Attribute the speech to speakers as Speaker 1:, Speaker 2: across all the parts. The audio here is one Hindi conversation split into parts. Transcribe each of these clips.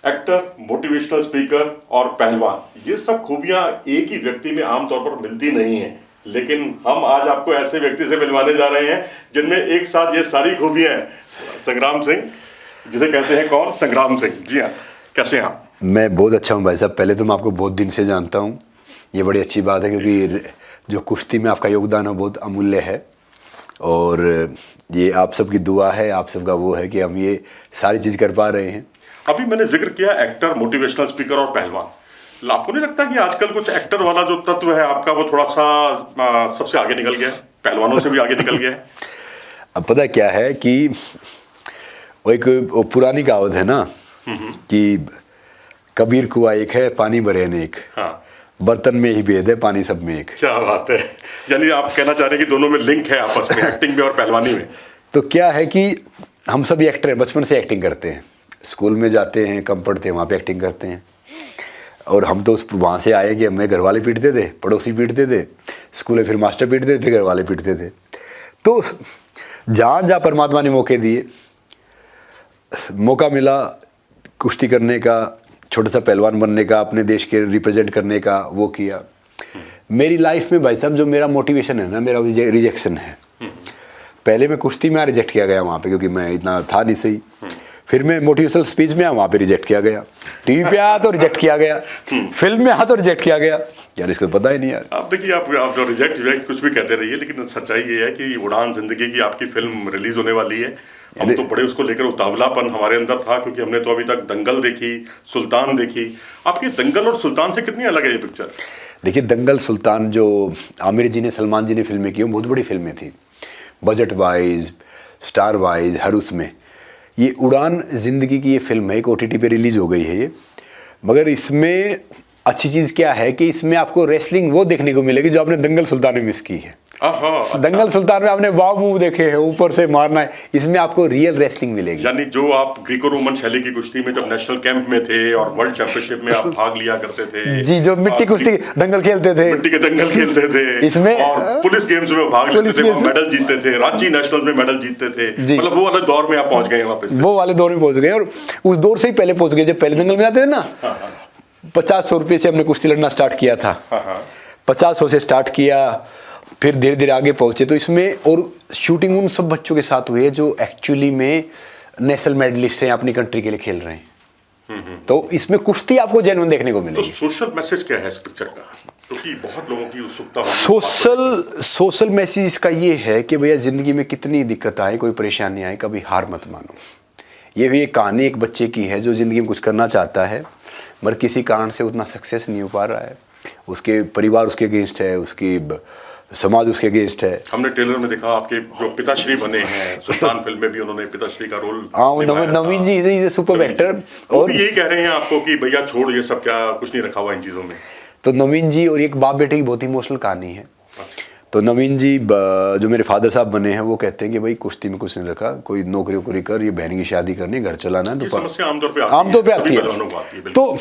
Speaker 1: एक्टर, मोटिवेशनल स्पीकर और पहलवान, ये सब खूबियां एक ही व्यक्ति में आमतौर पर मिलती नहीं है। लेकिन हम आज आपको ऐसे व्यक्ति से मिलवाने जा रहे हैं जिनमें एक साथ ये सारी खूबियां हैं। संग्राम सिंह, जिसे कहते हैं कौन? संग्राम सिंह। जी हाँ, कैसे हैं आप?
Speaker 2: मैं बहुत अच्छा हूँ भाई साहब। पहले तो मैं आपको बहुत दिन से जानता हूँ, ये बड़ी अच्छी बात है क्योंकि जो कुश्ती में आपका योगदान है बहुत अमूल्य है। और ये आप सबकी दुआ है, आप सबका वो है कि हम ये सारी चीज़ कर पा रहे हैं।
Speaker 1: अभी मैंने जिक्र किया एक्टर, मोटिवेशनल स्पीकर और पहलवान। आपको नहीं लगता कि आजकल कुछ एक्टर वाला जो तत्व है आपका वो थोड़ा सा सबसे आगे निकल गया है, पहलवानों से भी आगे निकल गया है?
Speaker 2: अब पता क्या है कि वो पुरानी कहावत है ना कि कबीर कुआं एक है, पानी भरे अनेक।
Speaker 1: हाँ,
Speaker 2: बर्तन में ही भेद है, पानी सब में एक।
Speaker 1: क्या बात है। यानी आप कहना चाह रहे हैं कि दोनों में लिंक है आपस में, एक्टिंग में और पहलवानी में।
Speaker 2: तो क्या है कि हम सभी एक्टर हैं, बचपन से एक्टिंग करते हैं। स्कूल में जाते हैं, कम पढ़ते हैं, वहाँ पे एक्टिंग करते हैं। और हम तो वहाँ से आए कि हमें घर वाले पीटते थे, पड़ोसी पीटते थे, स्कूल में फिर मास्टर पीटते थे, फिर घर वाले पीटते थे। तो जहाँ जहाँ परमात्मा ने मौके दिए, मौका मिला कुश्ती करने का, छोटा सा पहलवान बनने का, अपने देश के रिप्रेजेंट करने का, वो किया। मेरी लाइफ में भाई साहब जो मेरा मोटिवेशन है ना, मेरा रिजेक्शन है। पहले मैं कुश्ती में रिजेक्ट किया गया वहाँ पे, क्योंकि मैं इतना था नहीं सही। फिर मैं मोटिवेशनल स्पीच में आया, वहाँ पे रिजेक्ट किया गया। टीवी पे आया तो रिजेक्ट किया गया, फिल्म में आया तो रिजेक्ट किया गया। यार इसको पता ही नहीं यार।
Speaker 1: आप देखिए, आप जो रिजेक्ट कुछ भी कहते रहिए, लेकिन सच्चाई ये है कि उड़ान जिंदगी की आपकी फिल्म रिलीज होने वाली है। हम तो बड़े उसको लेकर उतावलापन हमारे अंदर था, क्योंकि हमने तो अभी तक दंगल देखी, सुल्तान देखी। आपकी दंगल और सुल्तान से कितनी अलग है ये पिक्चर?
Speaker 2: देखिए, दंगल सुल्तान जो आमिर जी ने, सलमान जी ने फिल्में की, वो बहुत बड़ी फिल्में थी, बजट वाइज, स्टार वाइज, हर उसमें। ये उड़ान ज़िंदगी की ये फिल्म है, एक OTT पे रिलीज़ हो गई है ये। मगर इसमें अच्छी चीज़ क्या है कि इसमें आपको रेसलिंग वो देखने को मिलेगी जो आपने दंगल सुल्तान में मिस की है। दंगल सुल्तान में आपने वाव मूव देखे हैं, ऊपर से मारना है, इसमें आपको रियल रेसलिंग मिलेगी।
Speaker 1: यानी जो आप ग्रीको रोमन शैली की कुश्ती में जब नेशनल कैंप में थे और वर्ल्ड चैंपियनशिप में आप भाग लिया करते थे,
Speaker 2: जी, जो मिट्टी कुश्ती दंगल खेलते थे,
Speaker 1: मिट्टी के दंगल खेलते थे,
Speaker 2: इसमें
Speaker 1: और पुलिस गेम्स में भाग लेते थे, मेडल जीतते थे, रांची नेशनल्स में मेडल जीतते थे। मतलब वो वाले दौर में आप पहुंच गए वापस।
Speaker 2: वो वाले दौर में पहुंच गए, और उस दौर से ही पहले पहुंच गए। जब पहले दंगल में आते थे ना, 50-100 रुपये से हमने कुश्ती लड़ना स्टार्ट किया था। 50-100 से स्टार्ट किया, फिर धीरे धीरे आगे पहुंचे। तो इसमें और शूटिंग उन सब बच्चों के साथ हुई है जो एक्चुअली में नेशनल मेडलिस्ट हैं, अपनी कंट्री के लिए खेल रहे हैं। तो इसमें कुश्ती आपको जेन्युइन देखने को मिलेगी।
Speaker 1: तो सोशल मैसेज क्या है इस पिक्चर का? क्योंकि बहुत लोगों की उत्सुकता होगी।
Speaker 2: सोशल मैसेज इसका ये है कि भैया ज़िंदगी में कितनी दिक्कत आए, कोई परेशानी आए, कभी हार मत मानो। ये भी एक कहानी एक बच्चे की है जो ज़िंदगी में कुछ करना चाहता है, मगर किसी कारण से उतना सक्सेस नहीं हो पा रहा है। उसके परिवार उसके अगेंस्ट है, उसकी समाज उसके अगेंस्ट है।
Speaker 1: हमने ट्रेलर में देखा आपके जो पिताश्री बने हैं, सुल्तान फिल्म में भी उन्होंने पिताश्री का रोल।
Speaker 2: हाँ, नवीन जी इज सुपर एक्टर।
Speaker 1: और यही कह रहे हैं आपको कि भैया छोड़ ये सब, क्या कुछ नहीं रखा हुआ इन चीज़ों में।
Speaker 2: तो नवीन जी और एक बाप बेटे की बहुत इमोशनल कहानी है। तो नवीन जी जो मेरे फादर साहब बने हैं, वो कहते हैं कि भाई कुश्ती में कुछ नहीं रखा, कोई नौकरी वोकरी कर, ये बहन की शादी करनी, घर चलाना है। तो
Speaker 1: समस्या आमतौर पे आती है।
Speaker 2: तो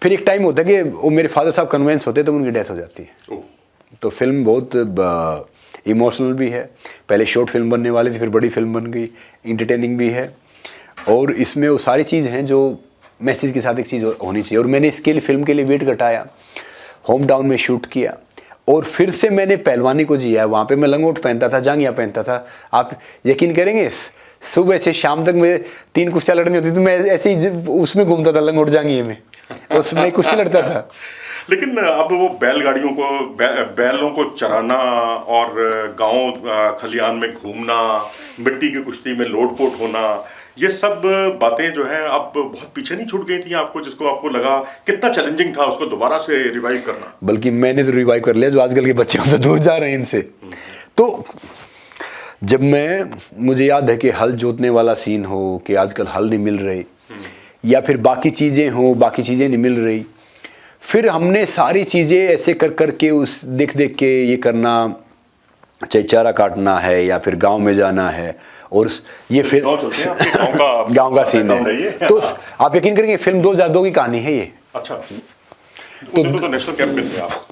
Speaker 2: फिर एक टाइम होता है कि वो मेरे फादर साहब कन्वेंस होते, तो उनकी डेथ हो जाती है। तो फिल्म बहुत इमोशनल भी है। पहले शॉर्ट फिल्म बनने वाली थी, फिर बड़ी फिल्म बन गई, इंटरटेनिंग भी है। और इसमें वो सारी चीज़ हैं जो मैसेज के साथ एक चीज़ होनी चाहिए। और मैंने इसके लिए फिल्म के लिए वेट घटाया, होम टाउन में शूट किया, और फिर से मैंने पहलवानी को जिया। वहाँ पे मैं लंगोट पहनता था, जांघिया पहनता था। आप यकीन करेंगे, सुबह से शाम तक मैं 3 कुश्तियाँ लड़नी होती थी, मैं ऐसे ही उसमें घूमता था, लंगोट जांघिए में, उसमें कुश्ती लड़ता था।
Speaker 1: लेकिन अब वो बैलगाड़ियों को, बैलों को चराना और गांव खलियान में घूमना, मिट्टी की कुश्ती में लोटपोट होना, ये सब बातें जो है अब बहुत पीछे नहीं छूट गई थी आपको, जिसको आपको लगा कितना चैलेंजिंग था उसको दोबारा से रिवाइव करना?
Speaker 2: बल्कि मैंने तो रिवाइव कर लिया, जो आजकल के बच्चे तो दूर जा रहे हैं इनसे। तो जब मुझे याद है कि हल जोतने वाला सीन हो, कि आजकल हल नहीं मिल रही, या फिर बाकी चीज़ें हो, बाकी चीज़ें नहीं मिल रही, फिर हमने सारी चीज़ें ऐसे कर करके उस देख देख के ये करना, चाहे चारा काटना है या फिर गांव में जाना है, और ये फिर गांव का सीन है। तो आप यकीन करेंगे, फिल्म 2002 की कहानी है ये।
Speaker 1: अच्छा, तो नेशनल कैंप में थे आप।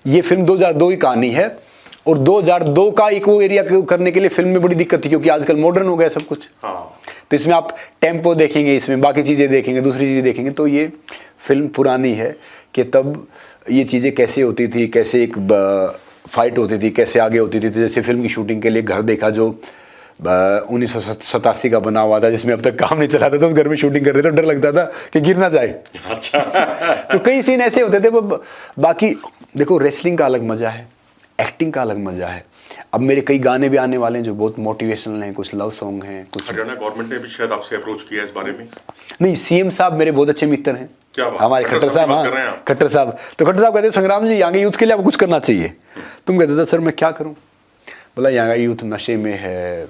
Speaker 2: ये फिल्म 2002 की कहानी है, और 2002 का इको एरिया करने के लिए फिल्म में बड़ी दिक्कत थी, क्योंकि आजकल मॉडर्न हो गया सब कुछ। तो इसमें आप टेम्पो देखेंगे, इसमें बाकी चीज़ें देखेंगे, दूसरी चीज़ें देखेंगे, तो ये फिल्म पुरानी है कि तब ये चीज़ें कैसे होती थी, कैसे एक फाइट होती थी, कैसे आगे होती थी। तो जैसे फिल्म की शूटिंग के लिए घर देखा जो 1987 का बना हुआ था, जिसमें अब तक काम नहीं चला था, तो उस घर में शूटिंग कर रहे थे तो डर लगता था कि गिर ना जाए।
Speaker 1: अच्छा।
Speaker 2: तो कई सीन ऐसे होते थे वो। बाकी देखो, रेसलिंग का अलग मज़ा है, एक्टिंग का अलग मज़ा है। अब मेरे कई गाने भी आने वाले हैं जो बहुत मोटिवेशनल हैं, कुछ लव सॉन्ग हैं, कुछ।
Speaker 1: हरियाणा गवर्नमेंट ने भी शायद आपसे अप्रोच किया इस बारे में?
Speaker 2: नहीं, सीएम साहब मेरे बहुत अच्छे मित्र हैं।
Speaker 1: क्या बात?
Speaker 2: हमारे खट्टर साहब, हाँ खट्टर साहब। तो खट्टर साहब कहते हैं संग्राम जी, यहाँ के यूथ के लिए आपको कुछ करना चाहिए। तुम कहते थे सर मैं क्या करूँ? बोला यहाँ का यूथ नशे में है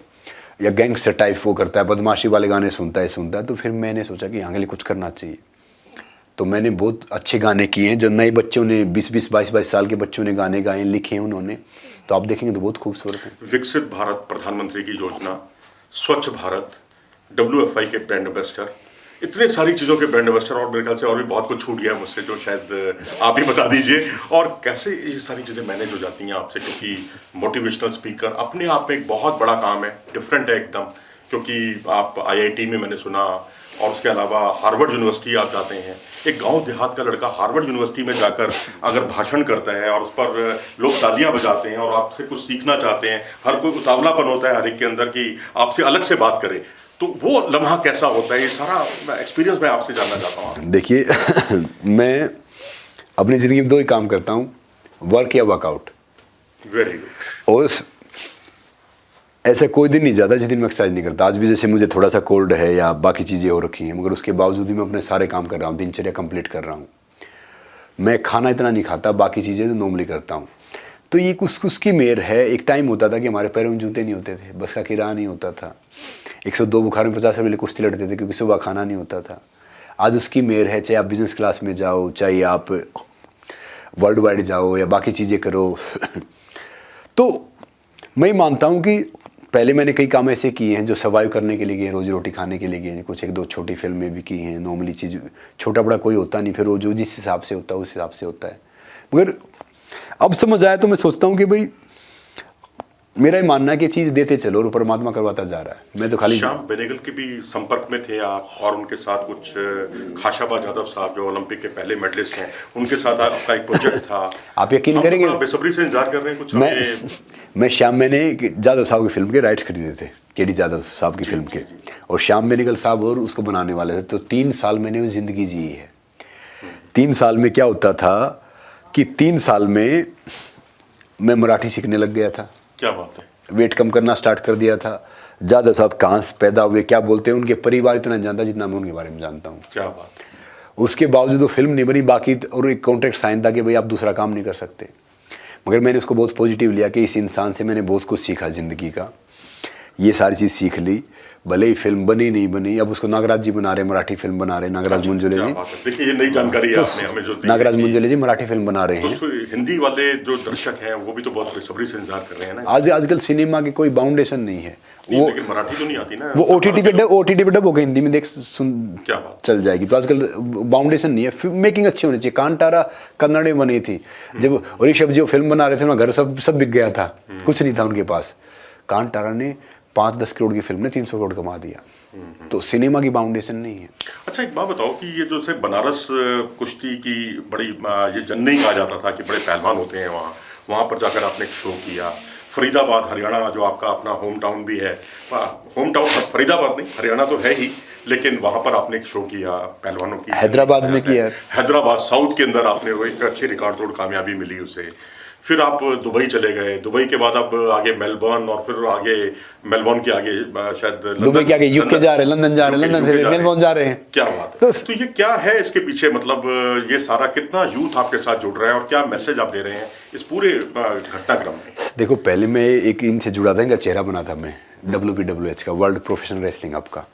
Speaker 2: या गैंगस्टर टाइप वो करता है, बदमाशी वाले गाने सुनता है। तो फिर मैंने सोचा कि यहाँ के लिए कुछ करना चाहिए। तो मैंने बहुत अच्छे गाने किए हैं, जो नए बच्चों ने 20-20, 22-22 साल के बच्चों ने गाने गाए, लिखे हैं उन्होंने। तो आप देखेंगे तो बहुत खूबसूरत है।
Speaker 1: विकसित भारत प्रधानमंत्री की योजना, स्वच्छ भारत, WFI के ब्रांड एम्बेसडर, इतने सारी चीज़ों के ब्रांड एम्बेसडर, और मेरे ख्याल से और भी बहुत कुछ छूट गया मुझसे जो शायद आप ही बता दीजिए। और कैसे ये सारी चीज़ें मैनेज हो जाती हैं आपसे? क्योंकि मोटिवेशनल स्पीकर अपने आप में एक बहुत बड़ा काम है, डिफरेंट है एकदम। क्योंकि आप IIT में मैंने सुना, और उसके अलावा हार्वर्ड यूनिवर्सिटी आप जाते हैं। एक गांव देहात का लड़का हार्वर्ड यूनिवर्सिटी में जाकर अगर भाषण करता है और उस पर लोग तालियां बजाते हैं और आपसे कुछ सीखना चाहते हैं, हर कोई उतावलापन होता है हर एक के अंदर कि आपसे अलग से बात करे, तो वो लम्हा कैसा होता है? ये सारा एक्सपीरियंस मैं आपसे जानना चाहता हूँ।
Speaker 2: देखिए मैं अपनी ज़िंदगी में 2 ही काम करता हूँ, वर्क या वर्कआउट।
Speaker 1: Very good.
Speaker 2: और ऐसा कोई दिन नहीं जाता जिस दिन मैं एक्सरसाइज नहीं करता। आज भी जैसे मुझे थोड़ा सा कोल्ड है या बाकी चीज़ें हो रखी हैं, मगर उसके बावजूद ही मैं अपने सारे काम कर रहा हूँ, दिनचर्या कंप्लीट कर रहा हूँ। मैं खाना इतना नहीं खाता, बाकी चीज़ें तो नॉर्मली करता हूँ। तो ये कुछ उसकी मेर है। एक टाइम होता था कि हमारे पैरों में जूते नहीं होते थे, बस का किराया नहीं होता था, 102 बुखार में 50 रुपये कुश्ती लड़ते थे क्योंकि सुबह खाना नहीं होता था। आज उसकी मेर है, चाहे आप बिजनेस क्लास में जाओ, चाहे आप वर्ल्ड वाइड जाओ या बाकी चीज़ें करो। तो मैं मानता हूँ कि पहले मैंने कई काम ऐसे किए हैं जो सर्वाइव करने के लिए किए, रोजी रोटी खाने के लिए किए, कुछ 1-2 छोटी फिल्में भी की हैं। नॉर्मली चीज़ छोटा बड़ा कोई होता नहीं, फिर वो जो जिस हिसाब से होता है उस हिसाब से होता है। मगर अब समझ आया तो मैं सोचता हूँ कि भाई मेरा ही मानना है कि चीज़ देते चलो और परमात्मा करवाता जा रहा है। मैं तो खाली
Speaker 1: श्याम बेनेगल के भी संपर्क में थे आप, और उनके साथ कुछ खाशाबा यादव साहब जो ओलंपिक के पहले मेडलिस्ट हैं, उनके साथ आपका एक प्रोजेक्ट था।
Speaker 2: आप यकीन करेंगे,
Speaker 1: बेसब्री से इंतजार कर रहे हैं कुछ।
Speaker 2: मैं श्याम, मैंने यादव साहब की फिल्म के राइट्स खरीदे थे, KD यादव साहब की फिल्म के, और श्याम बेनेगल साहब और उसको बनाने वाले थे। तो 3 साल मैंने ज़िंदगी जी है। 3 साल में क्या होता था कि 3 साल में मैं मराठी सीखने लग गया था।
Speaker 1: क्या बात है।
Speaker 2: वेट कम करना स्टार्ट कर दिया था। यादव साहब कहाँ से पैदा हुए, क्या बोलते हैं, उनके परिवार इतना जानता जितना मैं उनके बारे में जानता हूँ।
Speaker 1: क्या बात है।
Speaker 2: उसके बावजूद वो फिल्म नहीं बनी, बाकी और एक कॉन्ट्रैक्ट साइन था कि भाई आप दूसरा काम नहीं कर सकते। मगर मैंने उसको बहुत पॉजिटिव लिया कि इस इंसान से मैंने बहुत कुछ सीखा ज़िंदगी का, ये सारी चीज़ सीख ली। भले ही फिल्म बनी नहीं बनी, अब उसको नागराज जी बना रहे, मराठी फिल्म बना रहे, नागराज मुंजुले जी।
Speaker 1: देखिए ये नई जानकारी है आपने हमें जो दी।
Speaker 2: नागराज मुंजुले जी मराठी फिल्म बना रहे हैं।
Speaker 1: तो हिंदी वाले जो दर्शक हैं वो भी तो बहुत बेसब्री से इंतजार कर रहे हैं ना।
Speaker 2: आजकल सिनेमा की कोई बाउंडेशन नहीं है।
Speaker 1: वो लेकिन मराठी तो नहीं आती ना,
Speaker 2: वो OTT पे डब होकर हिंदी में देख सुन
Speaker 1: क्या बात
Speaker 2: चल जाएगी। तो आजकल बाउंडेशन नहीं है, मेकिंग अच्छी होनी चाहिए। कांतारा कन्नड़ में बनी थी, जब ऋषभ जी फिल्म बना रहे थे ना, घर सब बिक गया था, कुछ नहीं था उनके पास। कांतारा ने 5-10 करोड़ की फिल्म ने 300 करोड़ कमा दिया। तो सिनेमा की बाउंडेशन नहीं है।
Speaker 1: अच्छा एक बात बताओ कि ये जो से बनारस कुश्ती की बड़ी ये जन्नई कहा जाता था कि बड़े पहलवान होते हैं वहाँ पर जाकर आपने एक शो किया। फरीदाबाद हरियाणा जो आपका अपना होम टाउन भी है, होम टाउन फरीदाबाद नहीं, हरियाणा तो है ही, लेकिन वहाँ पर आपने एक शो किया पहलवानों की।
Speaker 2: हैदराबाद में किया,
Speaker 1: हैदराबाद साउथ के अंदर आपने वो एक अच्छी रिकॉर्ड तोड़ कामयाबी मिली उसे। फिर आप दुबई चले गए, दुबई के बाद आप आगे मेलबर्न, और फिर आगे मेलबर्न के आगे शायद
Speaker 2: दुबई के आगे UK जा रहे हैं, लंदन जा रहे हैं, लंदन से मेलबर्न जा रहे हैं।
Speaker 1: क्या बात है। तो ये क्या है इसके पीछे, मतलब ये सारा कितना यूथ आपके साथ जुड़ रहा है और क्या मैसेज आप दे रहे हैं इस पूरे घटनाक्रम में?
Speaker 2: देखो पहले मैं एक इनसे जुड़ा था, इनका चेहरा बना था मैं, WPWH का, वर्ल्ड प्रोफेशनल रेसलिंग हब का।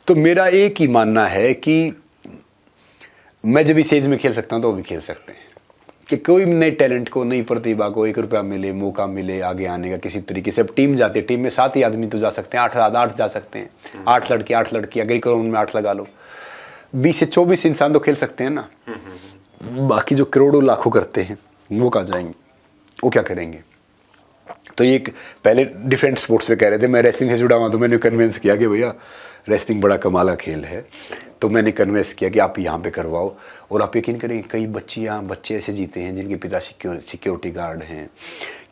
Speaker 2: तो मेरा एक ही मानना है कि मैं जब इस एज में खेल सकता हूँ तो वो भी खेल सकते हैं, कि कोई नए टैलेंट को, नई प्रतिभा को 1 रुपया मिले, मौका मिले आगे आने का किसी तरीके से। अब टीम जाती है, टीम में 7 ही आदमी तो जा सकते हैं, 8 जा सकते हैं, 8 लड़के 8 लड़की, अगर करोड़ में 8 लगा लो, 20 से 24 इंसान तो खेल सकते हैं ना। बाकी जो करोड़ों लाखों करते हैं वो कहाँ जाएंगे, वो क्या करेंगे? तो ये एक पहले डिफरेंट स्पोर्ट्स में कह रहे थे, मैं रेसलिंग से जुड़ा हुआ, तो मैंने कन्विंस किया कि भैया रेसलिंग बड़ा कमाल का खेल है। तो मैंने कन्विंस किया कि आप यहाँ पे करवाओ। और आप यकीन करेंगे कई बच्चे ऐसे जीते हैं जिनके पिता सिक्योरिटी गार्ड हैं,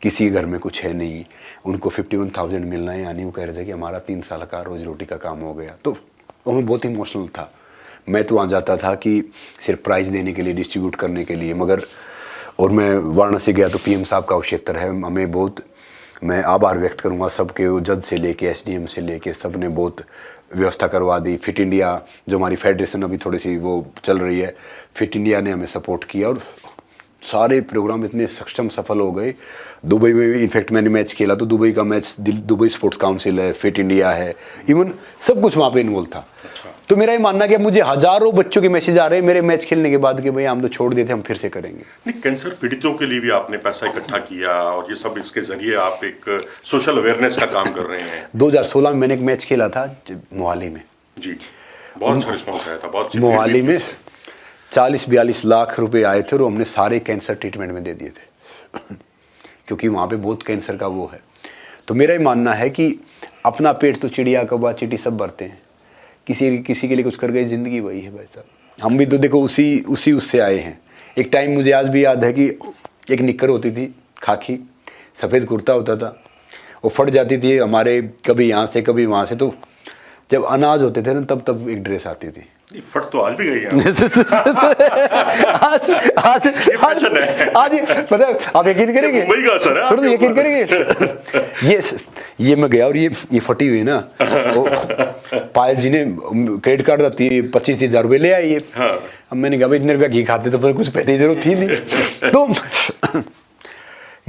Speaker 2: किसी घर में कुछ है नहीं, उनको 51,000 मिलना है, यानी वो कह रहे थे कि हमारा 3 साल का रोजी रोटी का काम हो गया। तो वो मैं बहुत इमोशनल था। मैं तो वहाँ जाता था कि सिर्फ प्राइज़ देने के लिए, डिस्ट्रीब्यूट करने के लिए, मगर और मैं वाराणसी गया तो पीएम साहब का वो क्षेत्र है, हमें बहुत, मैं आभार व्यक्त करूंगा सबके, वो जज से लेके एसडीएम से लेके सब ने बहुत व्यवस्था करवा दी। फिट इंडिया जो हमारी फेडरेशन अभी थोड़ी सी वो चल रही है, फिट इंडिया ने हमें सपोर्ट किया और सारे प्रोग्राम इतने सक्षम सफल हो गए। दुबई में इनफैक्ट मैंने मैच खेला तो दुबई का मैच, दुबई स्पोर्ट्स काउंसिल है, फिट इंडिया है, इवन सब कुछ वहाँ पे इन्वॉल्व था।
Speaker 1: अच्छा।
Speaker 2: तो मेरा ये मानना कि मुझे हजारों बच्चों के मैसेज आ रहे हैं मेरे मैच खेलने के बाद कि भाई हम तो छोड़ देते, हम फिर से करेंगे।
Speaker 1: नहीं, कैंसर पीड़ितों के लिए भी आपने पैसा इकट्ठा किया और ये सब इसके जरिए आप एक सोशल अवेयरनेस का काम कर रहे हैं।
Speaker 2: 2016 में मैंने एक मैच खेला था मोहाली में।
Speaker 1: जी, बहुत अच्छा रिस्पॉन्स आया था। बहुत
Speaker 2: मोहाली में 40-42 लाख रुपए आए थे और हमने सारे कैंसर ट्रीटमेंट में दे दिए थे क्योंकि वहाँ पे बहुत कैंसर का वो है। तो मेरा ही मानना है कि अपना पेट तो चिड़िया कौवा चींटी सब भरते हैं, किसी के लिए कुछ कर गई, ज़िंदगी वही है भाई साहब। हम भी तो देखो उसी उससे आए हैं। एक टाइम मुझे आज भी याद है कि एक निक्कर होती थी खाकी, सफ़ेद कुर्ता होता था, वो फट जाती थी हमारे, कभी यहाँ से कभी वहाँ से। तो जब अनाज होते थे ना तब एक ड्रेस आती थी।
Speaker 1: फट तो आज भी गई है।
Speaker 2: आज पता है, आप यकीन करेंगे, सुनो यकीन करेंगे, ये मैं गया और ये फटी हुई ना, पायल जी ने क्रेडिट कार्ड 25-30 हज़ार रुपये ले आई है। अब मैंने कहा भाई इतने रुपया घी खाते तो फिर कुछ पहले जरूरत थी नहीं। तो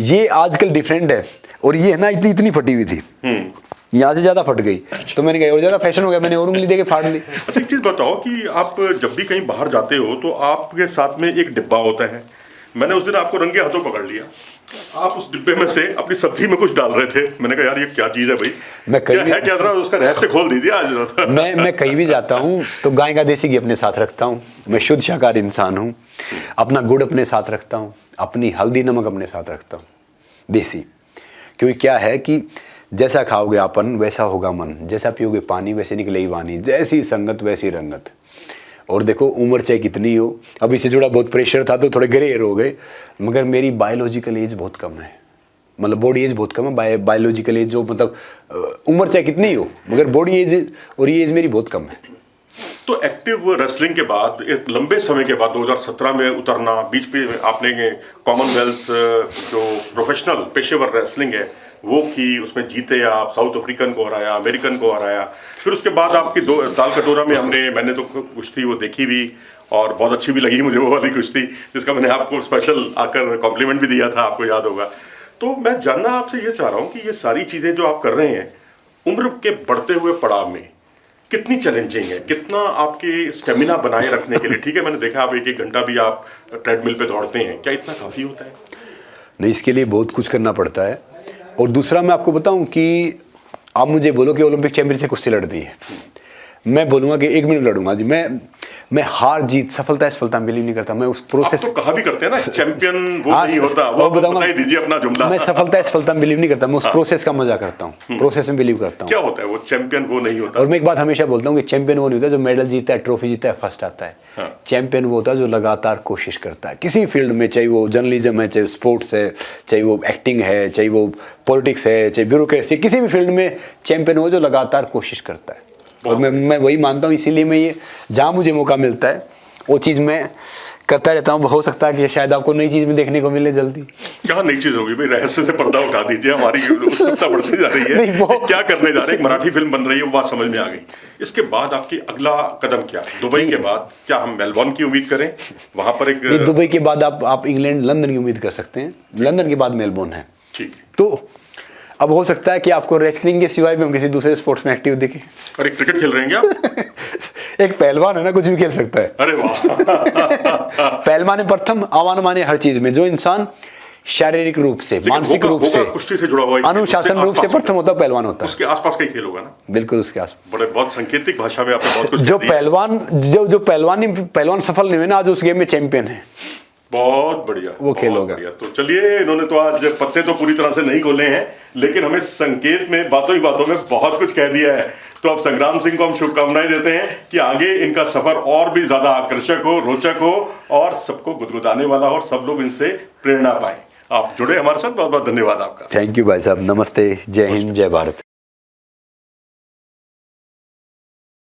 Speaker 2: ये आजकल डिफरेंट है और ये है ना इतनी फटी हुई थी, यहाँ से ज़्यादा फट गई। तो मैंने कहा और ज़्यादा फैशन हो गया, मैंने और उंगली दे के फाड़ ली।
Speaker 1: अच्छा, एक चीज़ बताओ कि आप जब भी कहीं बाहर जाते हो तो आपके साथ में एक डिब्बा होता है। मैंने उस दिन आपको रंगे हाथों पकड़ लिया, आप उस डिब्बे में से अपनी सब्जी में कुछ डाल रहे थे। मैंने कहा यार ये क्या चीज़ है भाई, क्या जरा उसका रहस्य खोल दीजिए आज।
Speaker 2: मैं कहीं भी जाता हूँ तो गाय का देसी घी अपने साथ रखता हूँ, मैं शुद्ध शाकाहारी इंसान हूँ, अपना गुड़ अपने साथ रखता हूँ, अपनी हल्दी नमक अपने साथ रखता हूँ देसी। क्योंकि क्या है कि जैसा खाओगे आपन वैसा होगा मन, जैसा पियोगे पानी वैसे निकलेगी वाणी, जैसी संगत वैसी रंगत। और देखो उम्र चाहे कितनी हो, अब इससे जुड़ा बहुत प्रेशर था तो थोड़े ग्रे हेयर हो गए, मगर मेरी बायोलॉजिकल एज बहुत कम है, मतलब बॉडी एज बहुत कम है। बायोलॉजिकल एज जो मतलब उम्र चाहे कितनी हो मगर बॉडी एज और ये एज मेरी बहुत कम है।
Speaker 1: तो एक्टिव रेसलिंग के बाद एक लंबे समय के बाद 2017 में उतरना, बीच पे आपने कॉमनवेल्थ जो प्रोफेशनल पेशेवर रेसलिंग है वो की, उसमें जीते आप, साउथ अफ्रीकन को हराया, अमेरिकन को हराया। फिर उसके बाद आपकी दाल कटोरा में मैंने तो कुश्ती वो देखी भी और बहुत अच्छी भी लगी मुझे वो वाली कुश्ती, जिसका मैंने आपको स्पेशल आकर कॉम्प्लीमेंट भी दिया था, आपको याद होगा। तो मैं जानना आपसे ये चाह रहा हूँ कि ये सारी चीज़ें जो आप कर रहे हैं उम्र के बढ़ते हुए पड़ाव में कितनी चैलेंजिंग है, कितना आपके स्टेमिना बनाए रखने के लिए, ठीक है मैंने देखा आप 1-1 घंटा भी आप ट्रेडमिल पे दौड़ते हैं, क्या इतना काफ़ी होता है?
Speaker 2: नहीं, इसके लिए बहुत कुछ करना पड़ता है। और दूसरा मैं आपको बताऊं कि आप मुझे बोलो कि ओलंपिक चैंपियन से कुश्ती लड़ती है, मैं बोलूँगा कि 1 मिनट लड़ूंगा जी। मैं हार जीत सफलता असफलता में बिलीव नहीं करता, मैं उस प्रोसेस।
Speaker 1: आप तो कहा भी करते हैं ना चैंपियन वो नहीं होता, वो बताइए दीजिए अपना जुमला।
Speaker 2: मैं सफलता असफलता में बिलीव नहीं करता, मैं उस प्रोसेस का मजा करता हूँ, प्रोसेस में बिलीव करता हूँ।
Speaker 1: क्या होता है वो चैंपियन वो नहीं होता?
Speaker 2: और मैं एक बात हमेशा बोलता हूँ कि चैंपियन वो नहीं होता जो मेडल जीता है, ट्रॉफी जीता है, फर्स्ट आता है। चैंपियन वो होता है जो लगातार कोशिश करता है किसी फील्ड में, चाहे वो जर्नलिज्म है, चाहे स्पोर्ट्स है, चाहे वो एक्टिंग है, चाहे वो पॉलिटिक्स है, चाहे ब्यूरोक्रेसी, किसी भी फील्ड में चैंपियन हो जो लगातार कोशिश करता है। और मैं वही मानता हूँ, इसीलिए मैं ये जहाँ मुझे मौका मिलता है वो चीज़ मैं करता रहता हूँ। हो सकता है कि शायद आपको नई चीज़ में देखने को मिले जल्दी।
Speaker 1: क्या नई चीज़ होगी भाई, रहस्य से पर्दा उठा दीजिए, हमारी उत्सुकता बढ़ती जा रही है। क्या करने जा रहे हैं, एक मराठी फिल्म बन रही है, वो बात समझ में आ गई। इसके बाद आपकी अगला कदम क्या? दुबई के बाद क्या हम मेलबोर्न की उम्मीद करें? वहां पर एक
Speaker 2: दुबई के बाद आप इंग्लैंड लंदन की उम्मीद कर सकते हैं, लंदन के बाद मेलबोर्न है।
Speaker 1: ठीक।
Speaker 2: तो अब हो सकता है कि आपको रेसलिंग के सिवाय भी हम किसी दूसरे स्पोर्ट्स में एक्टिव दिखे।
Speaker 1: और एक क्रिकेट खेल रहे हैं आप?
Speaker 2: एक पहलवान है ना, कुछ भी खेल सकता है।
Speaker 1: अरे वाह।
Speaker 2: पहलवान है प्रथम, आवान माने हर चीज में। जो इंसान शारीरिक रूप से, मानसिक रूप से,
Speaker 1: कुश्ती से जुड़ा हुआ,
Speaker 2: अनुशासन रूप से प्रथम होता है, पहलवान होता है।
Speaker 1: उसके आसपास का ही खेल होगा ना?
Speaker 2: बिल्कुल उसके आसपास।
Speaker 1: बड़े बहुत सांकेतिक भाषा में आपने बहुत कुछ
Speaker 2: जो पहलवान सफल नहीं हुए ना, आज उस गेम में चैंपियन है।
Speaker 1: बहुत बढ़िया,
Speaker 2: वो खेल
Speaker 1: बहुत
Speaker 2: होगा।
Speaker 1: बढ़िया। तो चलिए, इन्होंने तो आज पत्ते तो पूरी तरह से नहीं खोले हैं, लेकिन हमें संकेत में, बातों ही बातों में बहुत कुछ कह दिया है। तो अब संग्राम सिंह को हम शुभकामनाएं देते हैं कि आगे इनका सफर और भी ज्यादा आकर्षक हो, रोचक हो और सबको गुदगुदाने वाला हो और सब लोग इनसे प्रेरणा पाएं। आप जुड़े हमारे साथ, बहुत बहुत धन्यवाद आपका।
Speaker 2: थैंक यू भाई साहब, नमस्ते, जय हिंद, जय भारत।